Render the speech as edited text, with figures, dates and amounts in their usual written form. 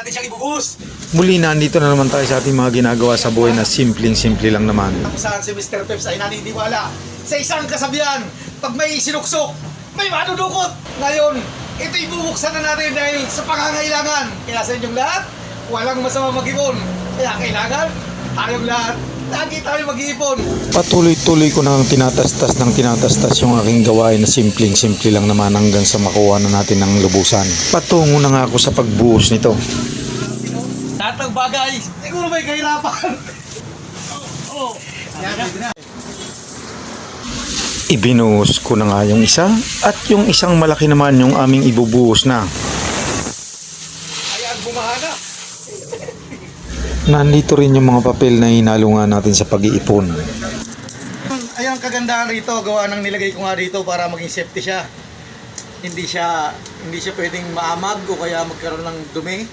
natin siyang ibubuhos. Muli nandito na naman tayo sa ating mga ginagawa sa buhay na simpleng-simple lang naman. Kung saan si Mr. Peps ay naniniwala sa isang kasabihan, pag may sinuksok, may madudukot. Ngayon, ito ibubuksan na natin dahil sa pangangailangan. Kaya sa inyong lahat, walang masama mag-ipon. Kaya kailangan, tayong lahat, lagi tayo mag-iipon. Patuloy-tuloy ko nang tinatastas yung aking gawain na simpleng-simple lang naman hanggang sa makuha na natin ng lubusan. Patungo na nga ako sa pagbuhos nito. Lahat ng bagay, siguro may kahirapan. Ibinuhos ko na nga yung isa at yung isang malaki naman yung aming ibubuhos na. Ayan, bumahana. Nandito rin yung mga papel na hinalungan natin sa pag-iipon. Ayan ang kagandahan rito, gawa ng nilagay ko nga dito para maging safety siya. Hindi siya pwedeng maamag o kaya magkaroon ng dumi.